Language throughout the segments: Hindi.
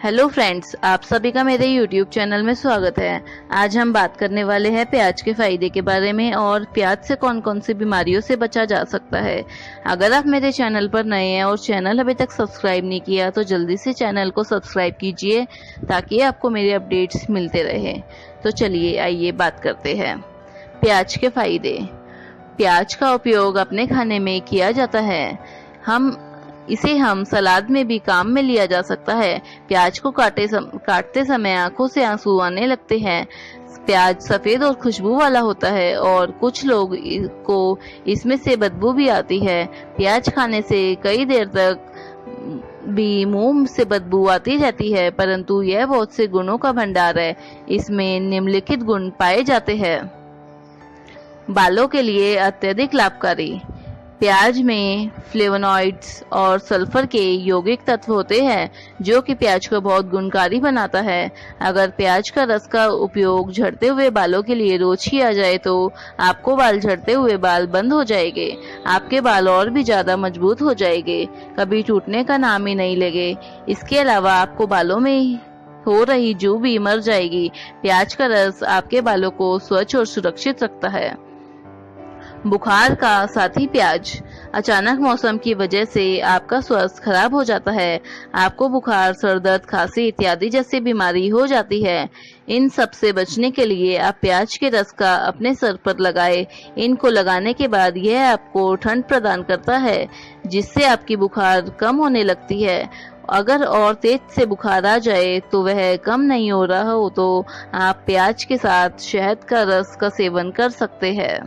हेलो फ्रेंड्स, आप सभी का मेरे YouTube चैनल में स्वागत है। आज हम बात करने वाले हैं प्याज के फायदे के बारे में और प्याज से कौन कौन सी बीमारियों से बचा जा सकता है। अगर आप मेरे चैनल पर नए हैं और चैनल अभी तक सब्सक्राइब नहीं किया तो जल्दी से चैनल को सब्सक्राइब कीजिए ताकि आपको मेरे अपडेट्स मिलते रहे। तो चलिए आइए बात करते हैं। प्याज के फायदे। प्याज का उपयोग अपने खाने में किया जाता है। इसे हम सलाद में भी काम में लिया जा सकता है। प्याज को काटते समय आंखों से आंसू आने लगते हैं। प्याज सफेद और खुशबू वाला होता है और कुछ लोग को इसमें से बदबू भी आती है। प्याज खाने से कई देर तक भी मुंह से बदबू आती रहती है, परंतु यह बहुत से गुणों का भंडार है। इसमें निम्नलिखित गुण पाए जाते हैं। बालों के लिए अत्यधिक लाभकारी। प्याज में फ्लेवोनॉइड्स और सल्फर के यौगिक तत्व होते हैं जो कि प्याज को बहुत गुणकारी बनाता है। अगर प्याज का रस का उपयोग झड़ते हुए बालों के लिए रोज किया जाए तो आपको बाल झड़ते हुए बाल बंद हो जाएंगे। आपके बाल और भी ज्यादा मजबूत हो जाएंगे, कभी टूटने का नाम ही नहीं लेंगे। इसके अलावा आपको बालों में हो रही जू भी मर जाएगी। प्याज का रस आपके बालों को स्वच्छ और सुरक्षित रखता है। बुखार का साथी प्याज। अचानक मौसम की वजह से आपका स्वास्थ्य खराब हो जाता है। आपको बुखार, सर दर्द, खांसी इत्यादि जैसी बीमारी हो जाती है। इन सब से बचने के लिए आप प्याज के रस का अपने सर पर लगाएं। इनको लगाने के बाद यह आपको ठंड प्रदान करता है जिससे आपकी बुखार कम होने लगती है। अगर और तेज से बुखार आ जाए तो वह कम नहीं हो रहा हो तो आप प्याज के साथ शहद का रस का सेवन कर सकते हैं।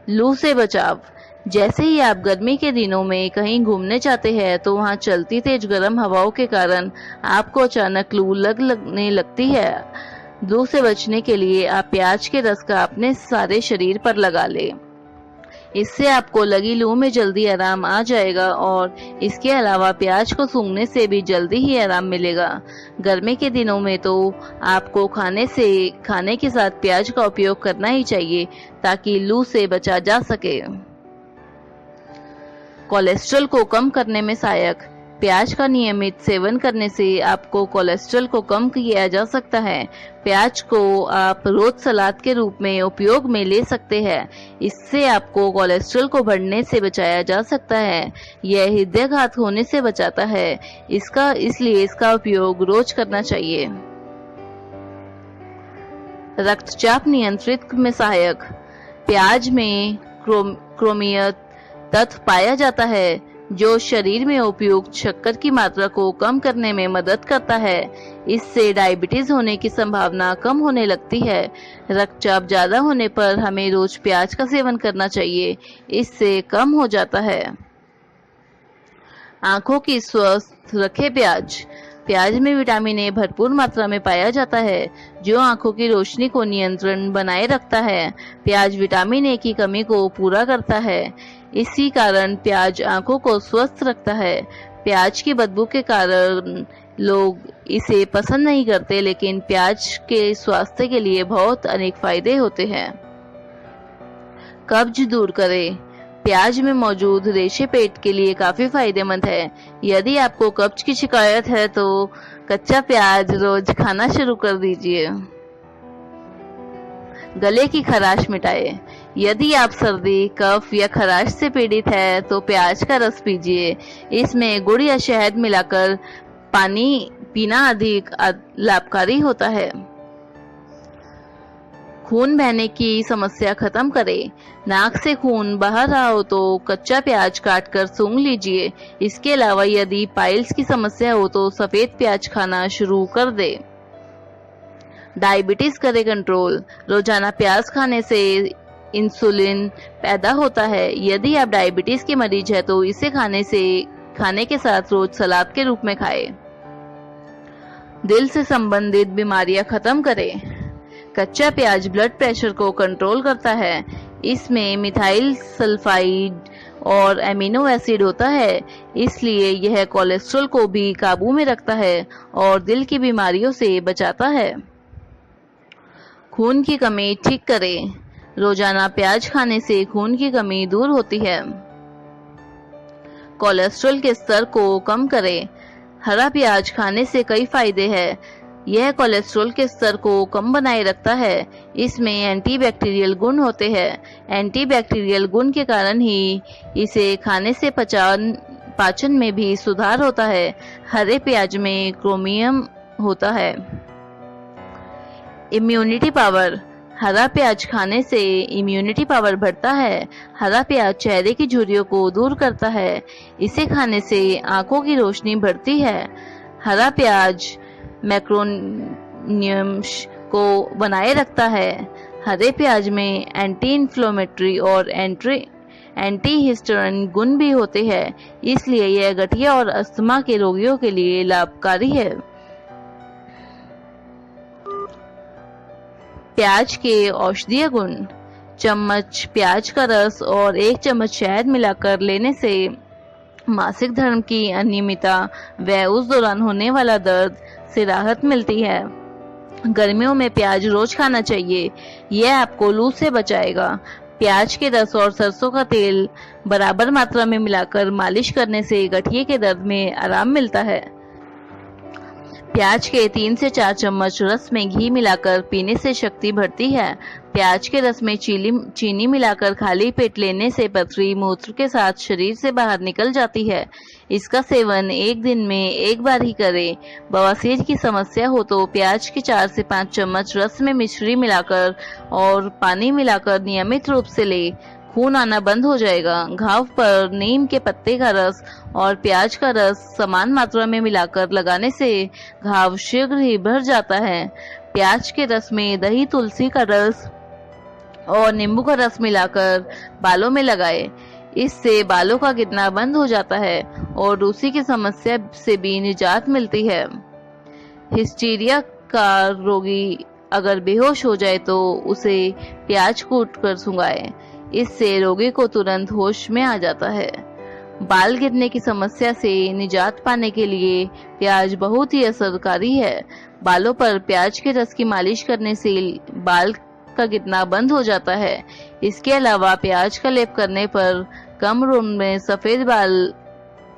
लू से बचाव। जैसे ही आप गर्मी के दिनों में कहीं घूमने जाते हैं तो वहां चलती तेज गर्म हवाओं के कारण आपको अचानक लू लगने लगती है। लू से बचने के लिए आप प्याज के रस का अपने सारे शरीर पर लगा लें। इससे आपको लगी लू में जल्दी आराम आ जाएगा और इसके अलावा प्याज को सूंघने से भी जल्दी ही आराम मिलेगा। गर्मी के दिनों में तो आपको खाने के साथ प्याज का उपयोग करना ही चाहिए ताकि लू से बचा जा सके। कोलेस्ट्रॉल को कम करने में सहायक। प्याज का नियमित सेवन करने से आपको कोलेस्ट्रॉल को कम किया जा सकता है। प्याज को आप रोज सलाद के रूप में उपयोग में ले सकते हैं। इससे आपको कोलेस्ट्रॉल को बढ़ने से बचाया जा सकता है। यह हृदयाघात होने से बचाता है। इसलिए इसका उपयोग रोज करना चाहिए। रक्तचाप नियंत्रित में सहायक। प्याज में क्रोमियम तत्व पाया जाता है जो शरीर में उपयुक्त शक्कर की मात्रा को कम करने में मदद करता है। इससे डायबिटीज होने की संभावना कम होने लगती है। रक्तचाप ज्यादा होने पर हमें रोज प्याज का सेवन करना चाहिए, इससे कम हो जाता है। आंखों की स्वस्थ रखे प्याज। प्याज में विटामिन ए भरपूर मात्रा में पाया जाता है जो आंखों की रोशनी को नियंत्रण बनाए रखता है। प्याज विटामिन ए की कमी को पूरा करता है। इसी कारण प्याज आंखों को स्वस्थ रखता है। प्याज की बदबू के कारण लोग इसे पसंद नहीं करते, लेकिन प्याज के स्वास्थ्य के लिए बहुत अनेक फायदे होते हैं। कब्ज दूर करे। प्याज में मौजूद रेशे पेट के लिए काफी फायदेमंद है। यदि आपको कब्ज की शिकायत है तो कच्चा प्याज रोज खाना शुरू कर दीजिए। गले की खराश मिटाए। यदि आप सर्दी, कफ या खराश से पीड़ित है तो प्याज का रस पीजिए। इसमें गुड़ या शहद मिलाकर पानी पीना अधिक लाभकारी होता है। खून बहने की समस्या खत्म करे। नाक से खून बह रहा हो तो कच्चा प्याज काटकर सूंघ लीजिए। इसके अलावा यदि पाइल्स की समस्या हो तो सफेद प्याज खाना शुरू कर दे। डायबिटीज करे कंट्रोल। रोजाना प्याज खाने से इंसुलिन पैदा होता है। यदि आप डायबिटीज के मरीज हैं तो इसे खाने के साथ रोज सलाद के रूप में खाएं। दिल से संबंधित बीमारियां खत्म करें। कच्चा प्याज ब्लड प्रेशर को कंट्रोल करता है। इसमें मिथाइल सल्फाइड और एमिनो एसिड होता है, इसलिए यह कोलेस्ट्रॉल को भी काबू में रखता है और दिल की बीमारियों से बचाता है। खून की कमी ठीक करे। रोजाना प्याज खाने से खून की कमी दूर होती है। कोलेस्ट्रॉल के स्तर को कम करें। हरा प्याज खाने से कई फायदे हैं। यह कोलेस्ट्रॉल के स्तर को कम बनाए रखता है। इसमें एंटीबैक्टीरियल गुण होते हैं। एंटीबैक्टीरियल गुण के कारण ही इसे खाने से पाचन में भी सुधार होता है। हरे प्याज में क्रोमियम होता है। Immunity power. हरा प्याज खाने से इम्यूनिटी पावर बढ़ता है। हरा प्याज चेहरे की झुर्रियों को दूर करता है। इसे खाने से आंखों की रोशनी बढ़ती है। हरा प्याज मैक्रोन्यूट्रिएंट्स को बनाए रखता है। हरे प्याज में एंटी इन्फ्लेमेटरी और एंटी हिस्टामिन गुण भी होते हैं, इसलिए यह गठिया और अस्थमा के रोगियों के लिए लाभकारी है। प्याज के औषधीय गुण। चम्मच प्याज का रस और 1 चम्मच शहद मिलाकर लेने से मासिक धर्म की अनियमितता व उस दौरान होने वाला दर्द से राहत मिलती है। गर्मियों में प्याज रोज खाना चाहिए, यह आपको लू से बचाएगा। प्याज के रस और सरसों का तेल बराबर मात्रा में मिलाकर मालिश करने से गठिए के दर्द में आराम मिलता है। प्याज के 3 से 4 चम्मच रस में घी मिलाकर पीने से शक्ति बढ़ती है। प्याज के रस में चीनी मिलाकर खाली पेट लेने से पथरी मूत्र के साथ शरीर से बाहर निकल जाती है। इसका सेवन 1 दिन में 1 बार ही करें। बवासीर की समस्या हो तो प्याज के 4 से 5 चम्मच रस में मिश्री मिलाकर और पानी मिलाकर नियमित रूप से ले, खून आना बंद हो जाएगा। घाव पर नीम के पत्ते का रस और प्याज का रस समान मात्रा में मिलाकर लगाने से घाव शीघ्र ही भर जाता है। प्याज के रस में दही, तुलसी का रस और नींबू का रस मिलाकर बालों में लगाएं। इससे बालों का गिरना बंद हो जाता है और रूसी की समस्या से भी निजात मिलती है। हिस्टीरिया का रोगी अगर बेहोश हो जाए तो उसे प्याज कूट कर सुंघाएं। इससे रोगी को तुरंत होश में आ जाता है। बाल गिरने की समस्या से निजात पाने के लिए प्याज बहुत ही असरकारी है। बालों पर प्याज के रस की मालिश करने से बाल का गिरना बंद हो जाता है। इसके अलावा प्याज का लेप करने पर कम उम्र में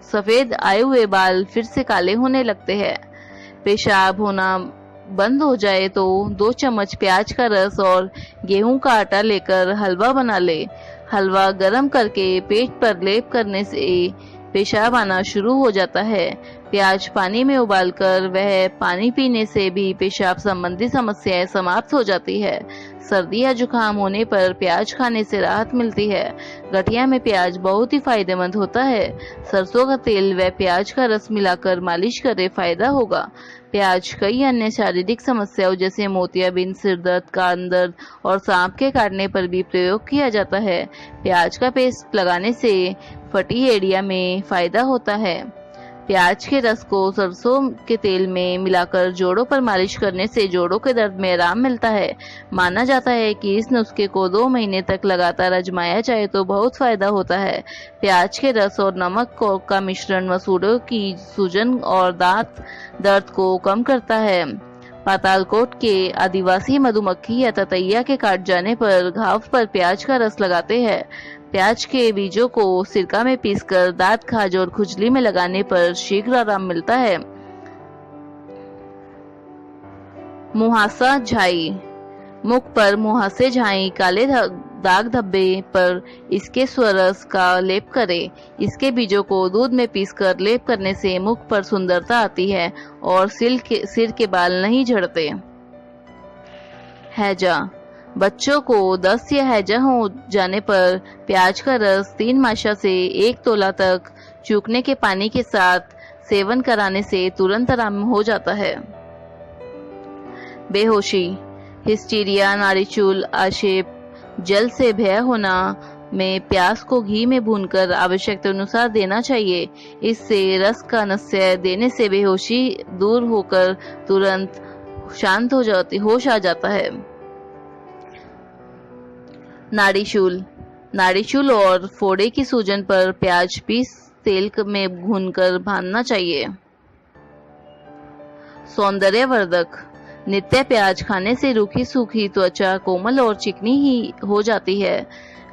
सफेद आए हुए बाल फिर से काले होने लगते हैं। पेशाब होना बंद हो जाए तो 2 चम्मच प्याज का रस और गेहूं का आटा लेकर हलवा बना ले। हलवा गरम करके पेट पर लेप करने से पेशाब आना शुरू हो जाता है। प्याज पानी में उबालकर वह पानी पीने से भी पेशाब संबंधी समस्याएं समाप्त हो जाती है। सर्दी या जुकाम होने पर प्याज खाने से राहत मिलती है। गठिया में प्याज बहुत ही फायदेमंद होता है। सरसों का तेल व प्याज का रस मिलाकर मालिश करे, फायदा होगा। प्याज कई अन्य शारीरिक समस्याओं जैसे मोतियाबिंद, सिर दर्द, कान दर्द और सांप के काटने पर भी प्रयोग किया जाता है। प्याज का पेस्ट लगाने से फटी एड़िया में फायदा होता है। प्याज के रस को सरसों के तेल में मिलाकर जोड़ों पर मालिश करने से जोड़ों के दर्द में आराम मिलता है। माना जाता है कि इस नुस्खे को 2 महीने तक लगातार आजमाया जाए तो बहुत फायदा होता है। प्याज के रस और नमक का मिश्रण मसूड़ों की सूजन और दांत दर्द को कम करता है। पातालकोट के आदिवासी मधुमक्खी या ततैया के काट जाने पर घाव पर प्याज का रस लगाते हैं। प्याज के बीजों को सिरका में पीसकर दांत, खाज और खुजली में लगाने पर शीघ्र आराम मिलता है। मुहासा झाई। मुख पर मुहासे, झाई, काले दाग धब्बे पर इसके स्वरस का लेप करें। इसके बीजों को दूध में पीसकर लेप करने से मुख पर सुंदरता आती है और सिर के बाल नहीं झड़ते। हैजा। बच्चों को दस्त या हैजा हो जाने पर प्याज का रस 3 माशा से 1 तोला तक चूकने के पानी के साथ सेवन कराने से तुरंत आराम हो जाता है। बेहोशी। हिस्टीरिया, नाड़ीचूल, आक्षेप, जल से भय होना में प्याज को घी में भूनकर आवश्यकता अनुसार देना चाहिए। इससे रस का नस्य देने से बेहोशी दूर होकर तुरंत शांत हो जाती, होश आ जाता है। नाड़ीचूल और फोड़े की सूजन पर प्याज पीस तेल में भूनकर बांधना चाहिए। सौंदर्यवर्धक। नित्य प्याज खाने से रूखी सूखी त्वचा कोमल और चिकनी ही हो जाती है।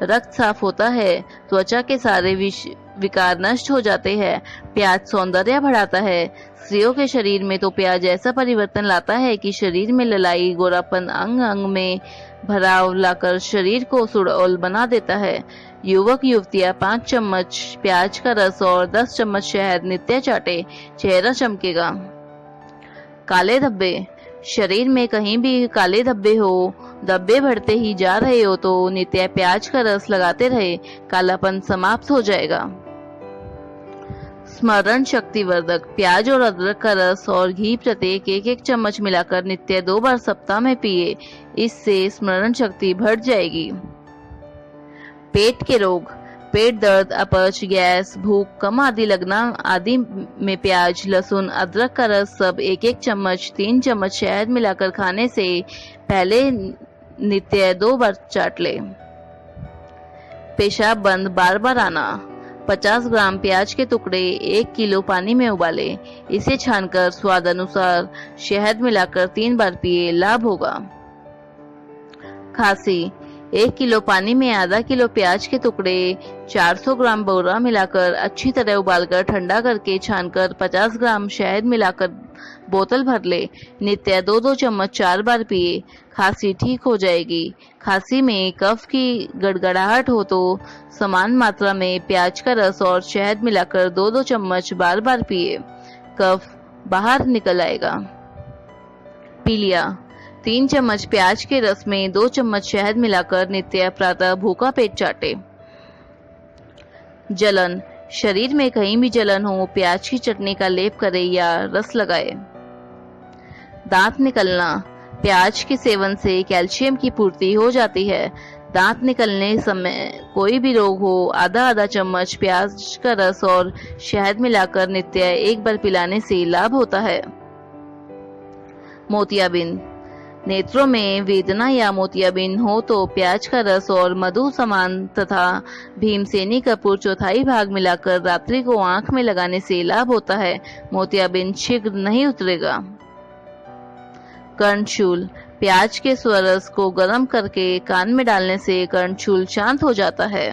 रक्त साफ होता है, त्वचा के सारे विकार नष्ट हो जाते हैं। प्याज सौंदर्य बढ़ाता है। स्त्रियों के शरीर में तो प्याज ऐसा परिवर्तन लाता है कि शरीर में ललाई, गोरापन, अंग अंग में भराव लाकर शरीर को सुडौल बना देता है। युवक युवतियां 5 चम्मच प्याज का रस और 10 चम्मच शहद नित्य चाटे, चेहरा चमकेगा। काले धब्बे, शरीर में कहीं भी काले धब्बे हो, धब्बे बढ़ते ही जा रहे हो तो नित्य प्याज का रस लगाते रहे, कालापन समाप्त हो जाएगा। स्मरण शक्ति वर्धक, प्याज और अदरक का रस और घी प्रत्येक 1-1 चम्मच मिलाकर नित्य 2 बार सप्ताह में पिए, इससे स्मरण शक्ति बढ़ जाएगी। पेट के रोग, पेट दर्द, अपच, गैस, भूख कम आदि लगना आदि में प्याज, लहसुन, अदरक का रस सब 1-1 चम्मच 3 चम्मच शहद मिलाकर खाने से पहले नित्य 2 बार चाट ले। पेशाब बंद बार बार आना, 50 ग्राम प्याज के टुकड़े 1 किलो पानी में उबाले, इसे छानकर स्वाद अनुसार शहद मिलाकर 3 बार पिए, लाभ होगा। खांसी, 1 किलो पानी में आधा किलो प्याज के टुकड़े 400 ग्राम बोरा मिलाकर अच्छी तरह उबालकर ठंडा करके छानकर 50 ग्राम शहद मिलाकर बोतल भर ले, नित्य 2-2 चम्मच 4 बार पिए, खांसी ठीक हो जाएगी। खांसी में कफ की गड़गड़ाहट हो तो समान मात्रा में प्याज का रस और शहद मिलाकर 2-2 चम्मच बार बार पिए, कफ बाहर निकल आएगा। पीलिया, 3 चम्मच प्याज के रस में 2 चम्मच शहद मिलाकर नित्य प्रातः भूखा पेट चाटे। जलन, शरीर में कहीं भी जलन हो, प्याज की चटनी का लेप करे या रस लगाए। दांत निकलना, प्याज के सेवन से कैल्शियम की पूर्ति हो जाती है। दांत निकलने समय कोई भी रोग हो, आधा चम्मच प्याज का रस और शहद मिलाकर नित्य 1 बार पिलाने से लाभ होता है। मोतियाबिंद, नेत्रों में वेदना या मोतियाबिंद हो तो प्याज का रस और मधु समान तथा भीमसेनी कपूर 1/4 भाग मिलाकर रात्रि को आंख में लगाने से लाभ होता है, मोतियाबिंद शीघ्र नहीं उतरेगा। कर्णशूल, प्याज के स्वरस को गर्म करके कान में डालने से कर्णशूल शांत हो जाता है।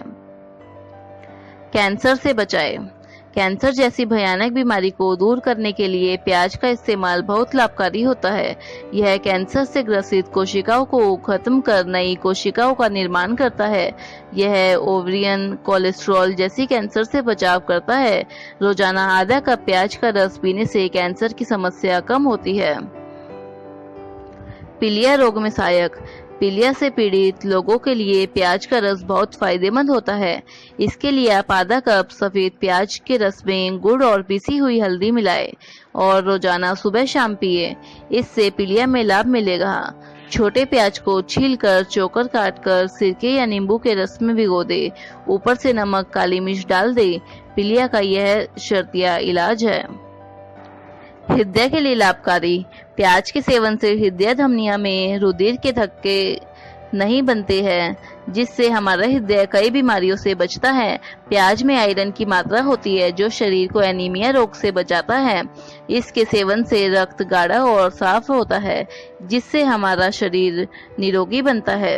कैंसर से बचाए, कैंसर जैसी भयानक बीमारी को दूर करने के लिए प्याज का इस्तेमाल बहुत लाभकारी होता है। यह कैंसर से ग्रसित कोशिकाओं को खत्म कर नई कोशिकाओं का निर्माण करता है। यह ओवरियन, कोलेस्ट्रॉल जैसी कैंसर से बचाव करता है। रोजाना आधा कप प्याज का रस पीने से कैंसर की समस्या कम होती है। पीलिया रोग में सहायक, पीलिया से पीड़ित लोगों के लिए प्याज का रस बहुत फायदेमंद होता है। इसके लिए आप आधा कप सफेद प्याज के रस में गुड़ और पिसी हुई हल्दी मिलाएं और रोजाना सुबह शाम पिए, इससे पीलिया में लाभ मिलेगा। छोटे प्याज को छीलकर चोकर काटकर सिरके या नींबू के रस में भिगो दे, ऊपर से नमक, काली मिर्च डाल दे। पीलिया का यह शर्तिया इलाज है। हृदय के लिए लाभकारी, प्याज के सेवन से हृदय धमनियों में रुधिर के धक्के नहीं बनते हैं, जिससे हमारा हृदय कई बीमारियों से बचता है। प्याज में आयरन की मात्रा होती है जो शरीर को एनीमिया रोग से बचाता है। इसके सेवन से रक्त गाढ़ा और साफ होता है, जिससे हमारा शरीर निरोगी बनता है।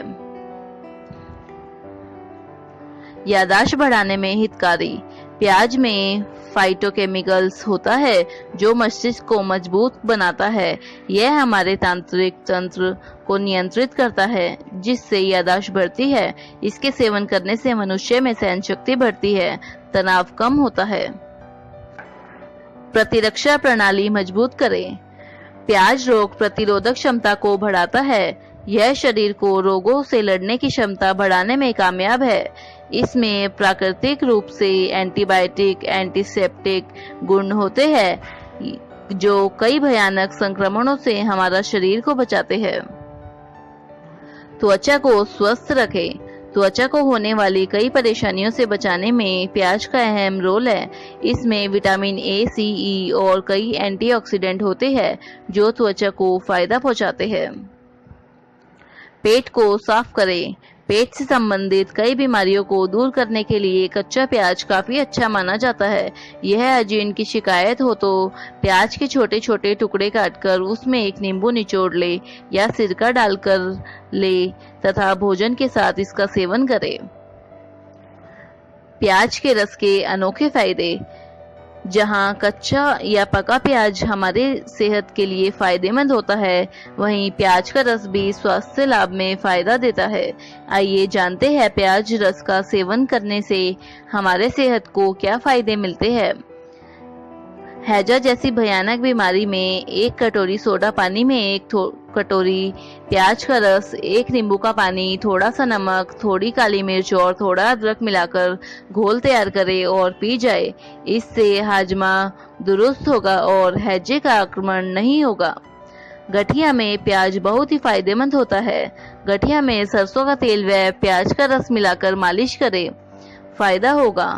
याददाश्त बढ़ाने में हितकारी, प्याज में फाइटोकेमिकल्स होता है जो मस्तिष्क को मजबूत बनाता है। यह हमारे तांत्रिक तंत्र को नियंत्रित करता है, जिससे याददाश्त बढ़ती है। इसके सेवन करने से मनुष्य में सहन शक्ति बढ़ती है, तनाव कम होता है। प्रतिरक्षा प्रणाली मजबूत करें, प्याज रोग प्रतिरोधक क्षमता को बढ़ाता है। यह शरीर को रोगों से लड़ने की क्षमता बढ़ाने में कामयाब है। इसमें प्राकृतिक रूप से एंटीबायोटिक, एंटीसेप्टिक गुण होते हैं जो कई भयानक संक्रमणों से हमारा शरीर को बचाते हैं। त्वचा को स्वस्थ रखें, त्वचा को होने वाली कई परेशानियों से बचाने में प्याज का अहम रोल है। इसमें विटामिन ए, सी, ई और कई एंटीऑक्सीडेंट होते हैं जो त्वचा को फायदा पहुंचाते हैं। पेट को साफ करें, पेट से संबंधित कई बीमारियों को दूर करने के लिए कच्चा प्याज काफी अच्छा माना जाता है। यह अजीर्ण की शिकायत हो तो प्याज के छोटे छोटे टुकड़े काटकर उसमें एक नींबू निचोड़ ले या सिरका डालकर ले तथा भोजन के साथ इसका सेवन करें। प्याज के रस के अनोखे फायदे, जहां कच्चा या पका प्याज हमारे सेहत के लिए फायदेमंद होता है, वहीं प्याज का रस भी स्वास्थ्य लाभ में फायदा देता है। आइए जानते हैं प्याज रस का सेवन करने से हमारे सेहत को क्या फायदे मिलते हैं। हैजा जैसी भयानक बीमारी में 1 कटोरी सोडा पानी में 1 कटोरी प्याज का रस, 1 नींबू का पानी, थोड़ा सा नमक, थोड़ी काली मिर्च और थोड़ा अदरक मिलाकर घोल तैयार करें और पी जाए। इससे हाजमा दुरुस्त होगा और हैजे का आक्रमण नहीं होगा। गठिया में प्याज बहुत ही फायदेमंद होता है। गठिया में सरसों का तेल व प्याज का रस मिलाकर मालिश करें, फायदा होगा।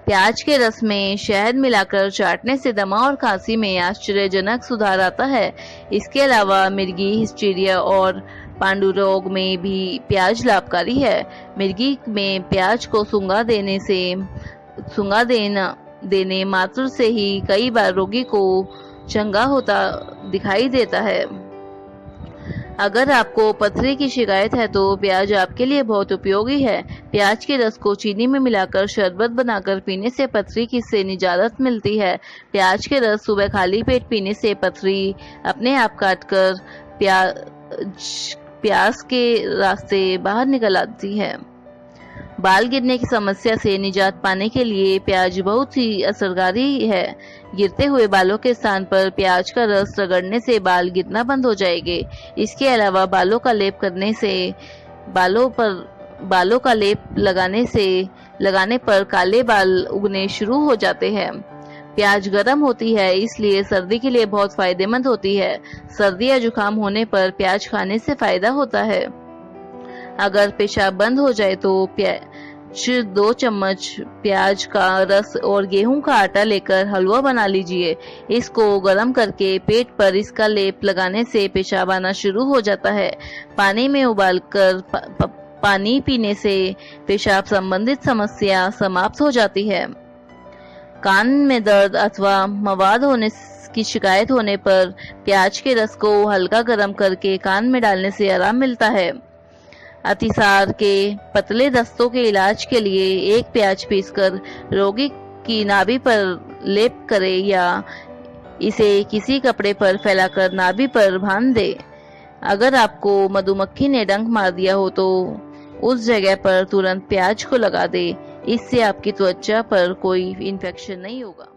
प्याज के रस में शहद मिलाकर चाटने से दमा और खांसी में आश्चर्यजनक सुधार आता है। इसके अलावा मिर्गी, हिस्टीरिया और पांडु रोग में भी प्याज लाभकारी है। मिर्गी में प्याज को सूंघा देने मात्र से ही कई बार रोगी को चंगा होता दिखाई देता है। अगर आपको पथरी की शिकायत है तो प्याज आपके लिए बहुत उपयोगी है। प्याज के रस को चीनी में मिलाकर शरबत बनाकर पीने से पथरी की से निजात मिलती है। प्याज के रस सुबह खाली पेट पीने से पथरी अपने आप काटकर प्यास के रास्ते बाहर निकल आती है। बाल गिरने की समस्या से निजात पाने के लिए प्याज बहुत ही असरकारी है। गिरते हुए बालों के स्थान पर प्याज का रस रगड़ने से बाल गिरना बंद हो जाएंगे। इसके अलावा बालों का लेप लगाने पर काले बाल उगने शुरू हो जाते हैं। प्याज गर्म होती है, इसलिए सर्दी के लिए बहुत फायदेमंद होती है। सर्दी या जुकाम होने पर प्याज खाने से फायदा होता है। अगर पेशाब बंद हो जाए तो 2 चम्मच प्याज का रस और गेहूं का आटा लेकर हलवा बना लीजिए। इसको गर्म करके पेट पर इसका लेप लगाने से पेशाब आना शुरू हो जाता है। पानी में उबालकर पानी पीने से पेशाब संबंधित समस्या समाप्त हो जाती है। कान में दर्द अथवा मवाद होने की शिकायत होने पर प्याज के रस को हल्का गर्म करके कान में डालने से आराम मिलता है। अतिसार के पतले दस्तों के इलाज के लिए 1 प्याज पीसकर रोगी की नाभि पर लेप करें या इसे किसी कपड़े पर फैलाकर नाभि पर बांध दे। अगर आपको मधुमक्खी ने डंक मार दिया हो तो उस जगह पर तुरंत प्याज को लगा दे। इससे आपकी त्वचा पर कोई इन्फेक्शन नहीं होगा।